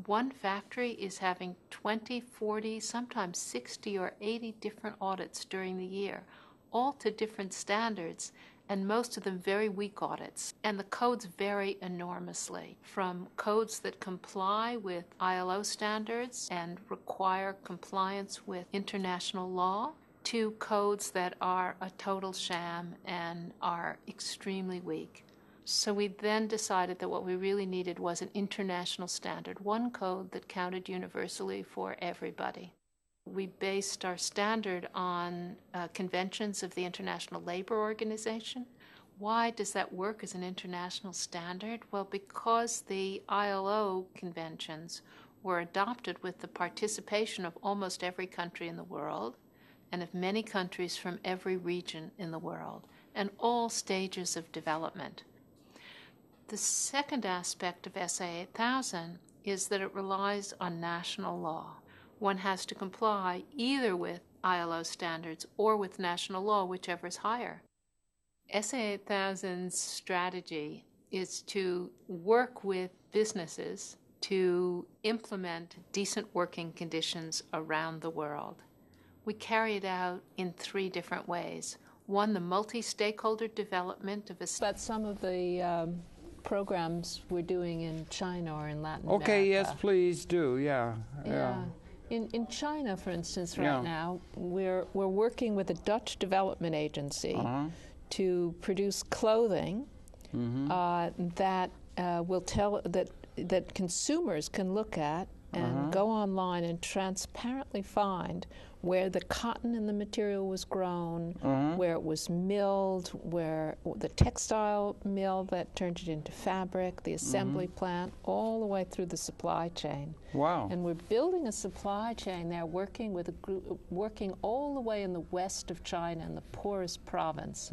one factory is having 20, 40, sometimes 60 or 80 different audits during the year, all to different standards, and most of them very weak audits. And the codes vary enormously, from codes that comply with ILO standards and require compliance with international law, to codes that are a total sham and are extremely weak. So we then decided that what we really needed was an international standard, one code that counted universally for everybody. We based our standard on conventions of the International Labor Organization. Why does that work as an international standard? Well, because the ILO conventions were adopted with the participation of almost every country in the world and of many countries from every region in the world and all stages of development. The second aspect of SA8000 is that it relies on national law. One has to comply either with ILO standards or with national law, whichever is higher. SA8000's strategy is to work with businesses to implement decent working conditions around the world. We carry it out in 3 different ways. One, the multi-stakeholder development of a... But some of the programs we're doing in China or in Latin America. Okay, yes, please do, yeah. In China, for instance, right now, we're working with a Dutch development agency to produce clothing that will tell that consumers can look at and go online and transparently find where the cotton in the material was grown, where it was milled, where the textile mill that turned it into fabric, the assembly plant, all the way through the supply chain. Wow. And we're building a supply chain there, working with a group, working all the way in the west of China, in the poorest province,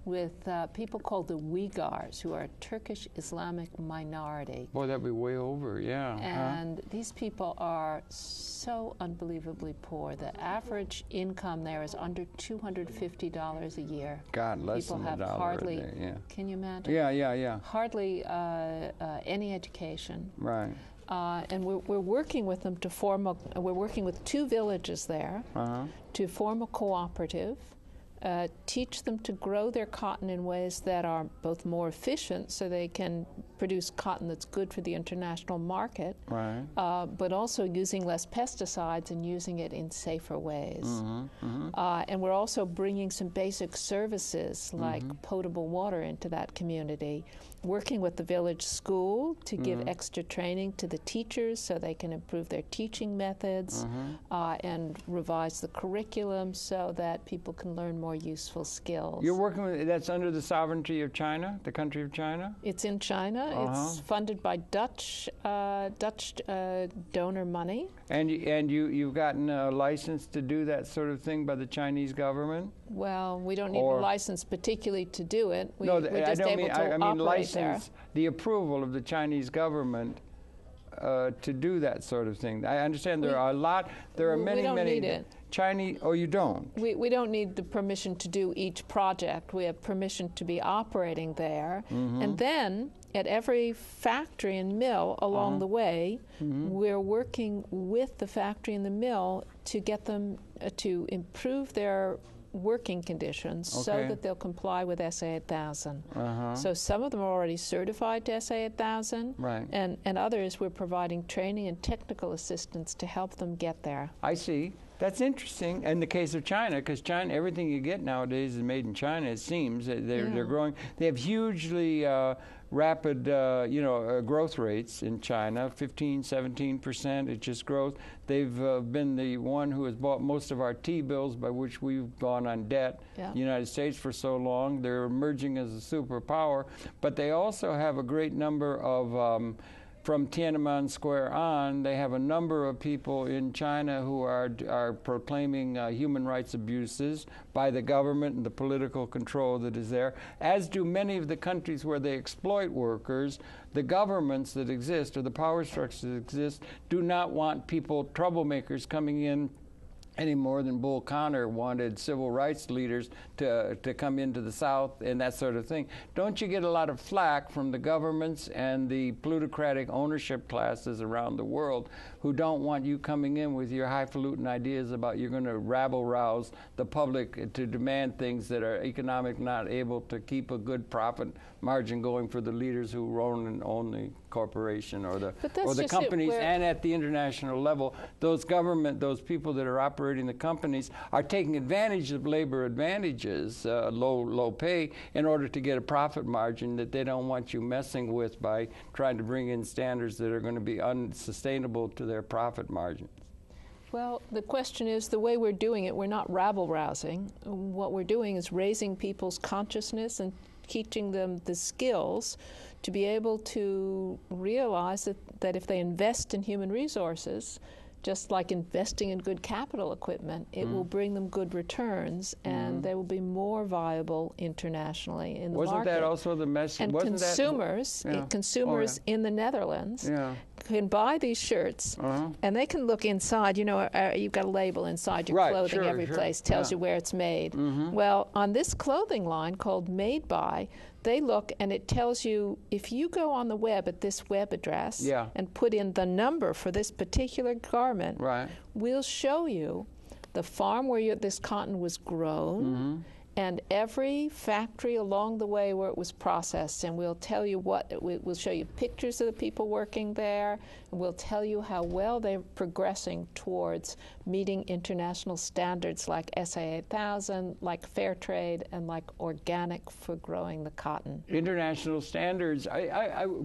with people called the Uyghurs, who are a Turkish Islamic minority. Boy, that'd be way over, yeah. And these people are so unbelievably poor. The average income there is under $250 a year. God, less people than have $1 hardly, a day, yeah. Can you imagine? Yeah. Hardly any education. Right. And we're working with them to form we're working with 2 villages there to form a cooperative, teach them to grow their cotton in ways that are both more efficient so they can produce cotton that's good for the international market, right. But also using less pesticides and using it in safer ways. And we're also bringing some basic services like potable water into that community, working with the village school to give extra training to the teachers so they can improve their teaching methods and revise the curriculum so that people can learn more useful skills. You're working with, that's under the sovereignty of China, the country of China? It's in China. It's funded by Dutch donor money. And you've gotten a license to do that sort of thing by the Chinese government? Well, we don't need a license particularly to do it. No, we're just able to I mean operate license, there. the approval of the Chinese government to do that sort of thing. I understand there are many, we don't many need it. Chinese. Oh, you don't? We don't need the permission to do each project. We have permission to be operating there. And then at every factory and mill along the way, we're working with the factory and the mill to get them to improve their working conditions so that they'll comply with SA 8000. So some of them are already certified to SA 8000, right. and others we're providing training and technical assistance to help them get there. I see. That's interesting. In the case of China, because China, everything you get nowadays is made in China. It seems they're growing. They have hugely rapid, growth rates in China. 15, 17%. It just grows. They've been the one who has bought most of our T-bills, by which we've gone on debt. The United States for so long. They're emerging as a superpower, but they also have a great number of. From Tiananmen Square on, they have a number of people in China who are proclaiming human rights abuses by the government and the political control that is there, as do many of the countries where they exploit workers. The governments that exist, or the power structures that exist, do not want people, troublemakers, coming in any more than Bull Connor wanted civil rights leaders to come into the South and that sort of thing. Don't you get a lot of flack from the governments and the plutocratic ownership classes around the world who don't want you coming in with your highfalutin ideas about you're going to rabble-rouse the public to demand things that are economically not able to keep a good profit margin going for the leaders who own the corporation or the companies, and at the international level, those people that are operating the companies are taking advantage of labor advantages, low pay, in order to get a profit margin that they don't want you messing with by trying to bring in standards that are going to be unsustainable to their profit margins. Well, the question is, the way we're doing it, we're not rabble-rousing. What we're doing is raising people's consciousness and teaching them the skills to be able to realize that if they invest in human resources, just like investing in good capital equipment, it will bring them good returns, and they will be more viable internationally in the market. Wasn't that also the message? And consumers in the Netherlands can buy these shirts, and they can look inside. You've got a label inside your clothing. Every place tells you where it's made. Well, on this clothing line called Made By, they look and it tells you, if you go on the web at this web address and put in the number for this particular garment, we'll show you the farm where this cotton was grown And every factory along the way where it was processed, and we'll tell you we'll show you pictures of the people working there, and we'll tell you how well they're progressing towards meeting international standards like SA 8000, like fair trade, and like organic for growing the cotton. International standards,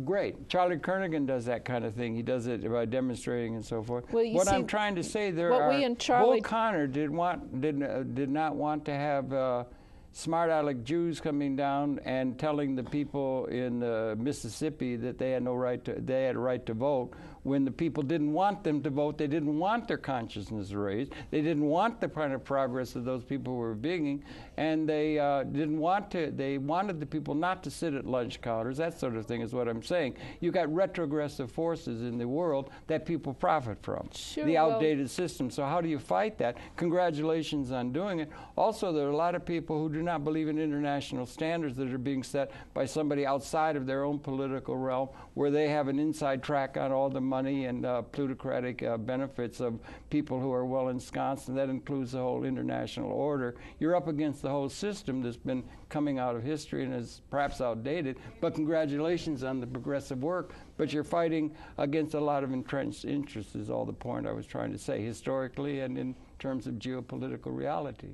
great. Charlie Kernigan does that kind of thing. He does it by demonstrating and so forth. Well, what I'm trying to say, Bull Connor did not want to have smart aleck Jews coming down and telling the people in Mississippi that they had a right to vote, when the people didn't want them to vote. They didn't want their consciousness raised. They didn't want the kind of progress that those people were being, and they didn't want to. They wanted the people not to sit at lunch counters. That sort of thing is what I'm saying. You got retrogressive forces in the world that people profit from. Sure, the outdated system. So how do you fight that? Congratulations on doing it. Also, there are a lot of people who do not believe in international standards that are being set by somebody outside of their own political realm, where they have an inside track on all the money and plutocratic benefits of people who are well ensconced, and that includes the whole international order. You're up against the whole system that's been coming out of history and is perhaps outdated, but congratulations on the progressive work. But you're fighting against a lot of entrenched interests, is all the point I was trying to say, historically and in terms of geopolitical reality.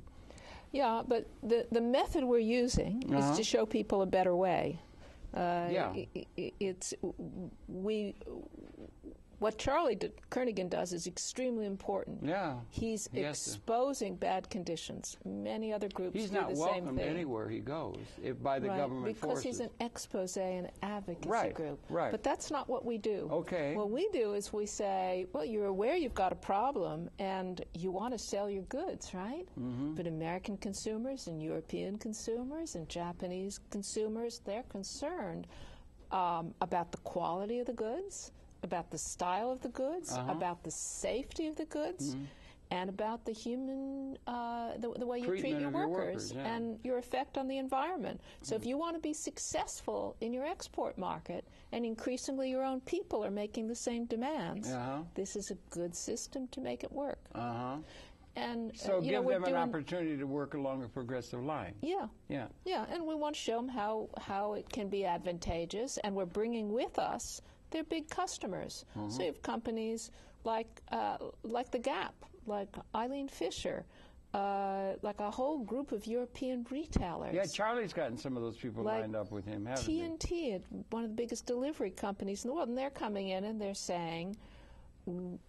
Yeah, but the method we're using is to show people a better way. What Charlie Kernigan does is extremely important. Yeah. He's exposing bad conditions. Many other groups do the same thing. He's not welcomed anywhere he goes by the government because forces. He's an expose and advocacy group. Right. But that's not what we do. Okay. What we do is we say, well, you're aware you've got a problem and you want to sell your goods, right? Mm-hmm. But American consumers and European consumers and Japanese consumers, they're concerned about the quality of the goods, about the style of the goods, about the safety of the goods, and about the human, the way you treat your workers and your effect on the environment. So if you want to be successful in your export market, and increasingly your own people are making the same demands, this is a good system to make it work. And so give them an opportunity to work along a progressive line. Yeah, and we want to show them how it can be advantageous, and we're bringing with us their big customers. So you have companies like the Gap, like Eileen Fisher, like a whole group of European retailers. Yeah, Charlie's gotten some of those people lined up with him, haven't he? TNT, one of the biggest delivery companies in the world, and they're coming in and they're saying,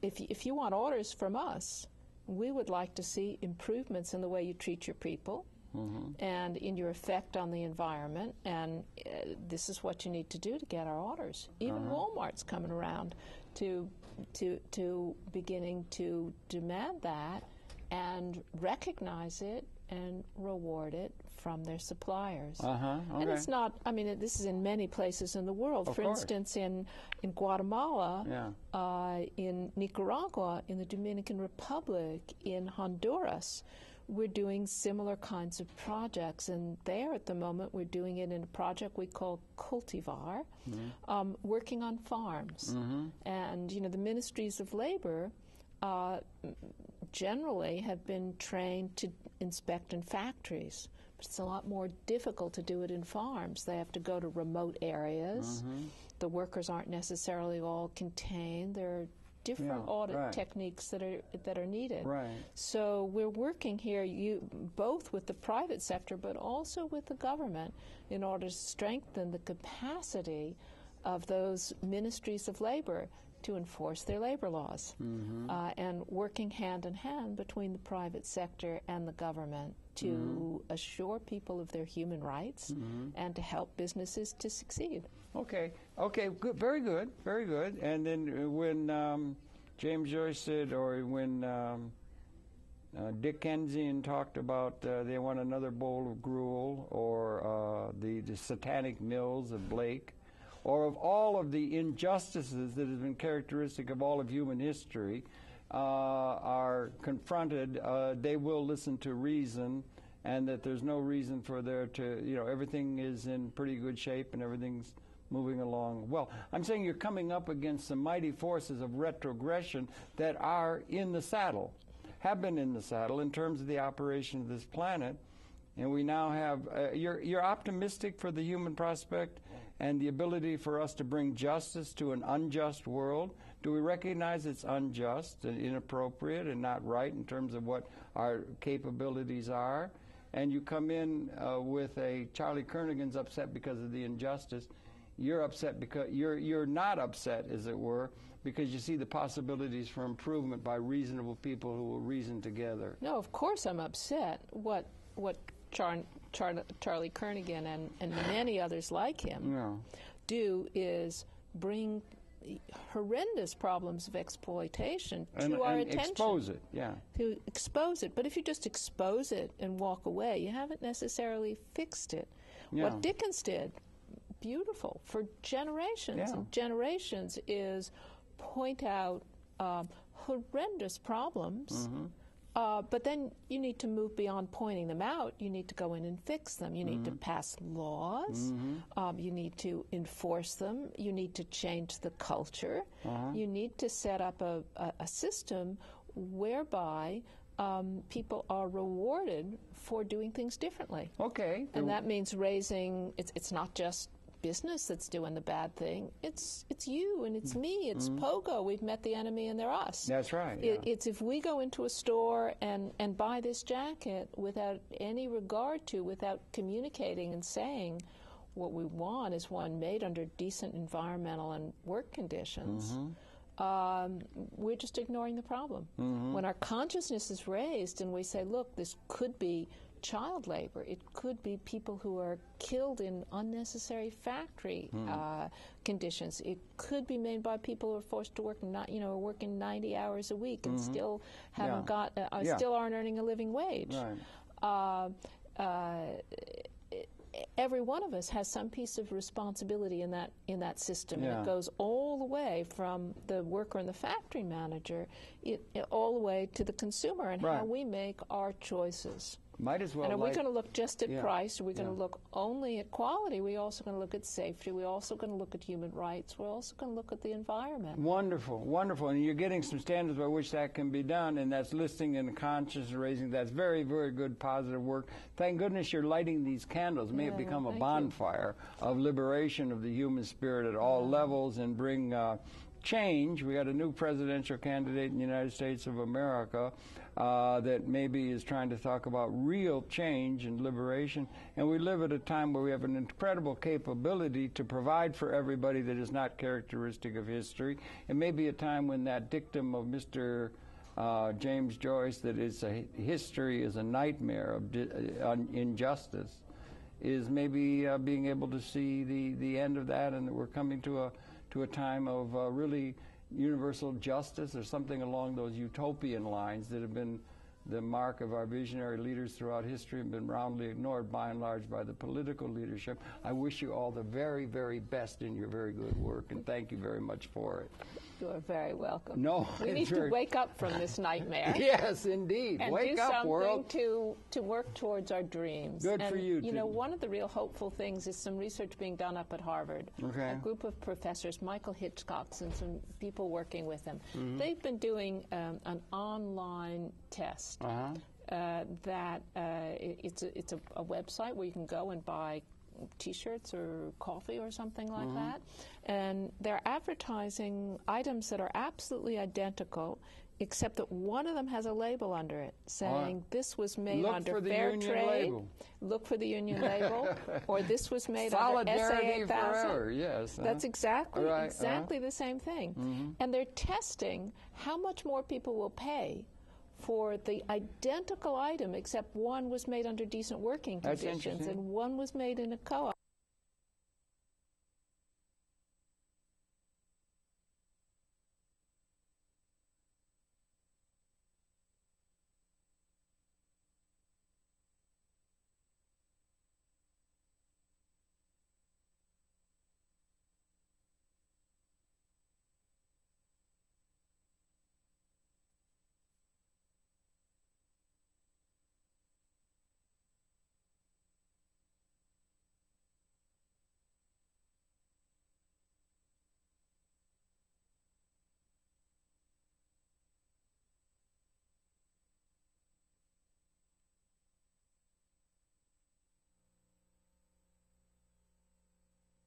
if you want orders from us, we would like to see improvements in the way you treat your people, and in your effect on the environment, and this is what you need to do to get our orders. Even Walmart's coming around to beginning to demand that and recognize it and reward it from their suppliers. And it's not, I mean, this is in many places in the world. For instance, in Guatemala, in Nicaragua, in the Dominican Republic, in Honduras, we're doing similar kinds of projects, and there at the moment we're doing it in a project we call Cultivar, working on farms. And, the ministries of labor generally have been trained to inspect in factories, but it's a lot more difficult to do it in farms. They have to go to remote areas. The workers aren't necessarily all contained. There are different audit techniques that are needed. So we're working here both with the private sector but also with the government in order to strengthen the capacity of those ministries of labor to enforce their labor laws, and working hand in hand between the private sector and the government to assure people of their human rights and to help businesses to succeed. Okay, good, very good. And then when James Joyce said, or when Dick Kensian talked about they want another bowl of gruel, or the satanic mills of Blake, or of all of the injustices that have been characteristic of all of human history, are confronted, they will listen to reason, and that there's no reason for there to, everything is in pretty good shape and everything's moving along well. I'm saying you're coming up against some mighty forces of retrogression that are in the saddle, have been in the saddle in terms of the operation of this planet, And we now have, you're optimistic for the human prospect and the ability for us to bring justice to an unjust world. Do we recognize it's unjust and inappropriate and not right in terms of what our capabilities are? And you come in with a Charlie Kernigan's upset because of the injustice. You're upset because you're not upset, as it were, because you see the possibilities for improvement by reasonable people who will reason together. No, of course I'm upset. What Charlie Kernigan and many others like him do is bring horrendous problems of exploitation to our attention. Expose it, yeah. To expose it. But if you just expose it and walk away, you haven't necessarily fixed it. Yeah. What Dickens did, beautiful, for generations and generations, is point out horrendous problems. But then you need to move beyond pointing them out. You need to go in and fix them. You need to pass laws. You need to enforce them. You need to change the culture. You need to set up a system whereby people are rewarded for doing things differently. Okay. And that means raising, it's not just business that's doing the bad thing. It's you and it's me. It's Pogo. We've met the enemy and they're us. That's right. Yeah. It's if we go into a store and buy this jacket without any regard to, without communicating and saying what we want is one made under decent environmental and work conditions, we're just ignoring the problem. When our consciousness is raised and we say, look, this could be child labor. It could be people who are killed in unnecessary factory conditions. It could be made by people who are forced to work, working 90 hours a week and still haven't still aren't earning a living wage. Right. Every one of us has some piece of responsibility in that system. And it goes all the way from the worker and the factory manager, all the way to the consumer and how we make our choices. Might as well. And are we going to look just at price? Are we going to look only at quality? We're also going to look at safety. We're also going to look at human rights. We're also going to look at the environment. Wonderful, wonderful. And you're getting some standards by which that can be done, and that's listening and conscience raising. That's very, very good, positive work. Thank goodness you're lighting these candles. May it become a bonfire of liberation of the human spirit at all levels and bring change. We got a new presidential candidate in the United States of America that maybe is trying to talk about real change and liberation. And we live at a time where we have an incredible capability to provide for everybody that is not characteristic of history. It may be a time when that dictum of Mr. James Joyce, that history is a nightmare of injustice, is maybe being able to see the end of that, and that we're coming to a time of really universal justice or something along those utopian lines that have been the mark of our visionary leaders throughout history and been roundly ignored by and large by the political leadership. I wish you all the very, very best in your very good work, and thank you very much for it. You're very welcome. No, we need to wake up from this nightmare. Yes, indeed. And wake do up, something world. To work towards our dreams. Good for you. You know, one of the real hopeful things is some research being done up at Harvard. Okay. A group of professors, Michael Hitchcock and some people working with him, they've been doing an online test. That it's a website where you can go and buy T-shirts or coffee or something like that, and they're advertising items that are absolutely identical, except that one of them has a label under it saying this was made under fair trade. Label. Look for the union label, or this was made under SA 8000. Forever. Yes, that's exactly the same thing, and they're testing how much more people will pay for the identical item, except one was made under decent working conditions and one was made in a co-op.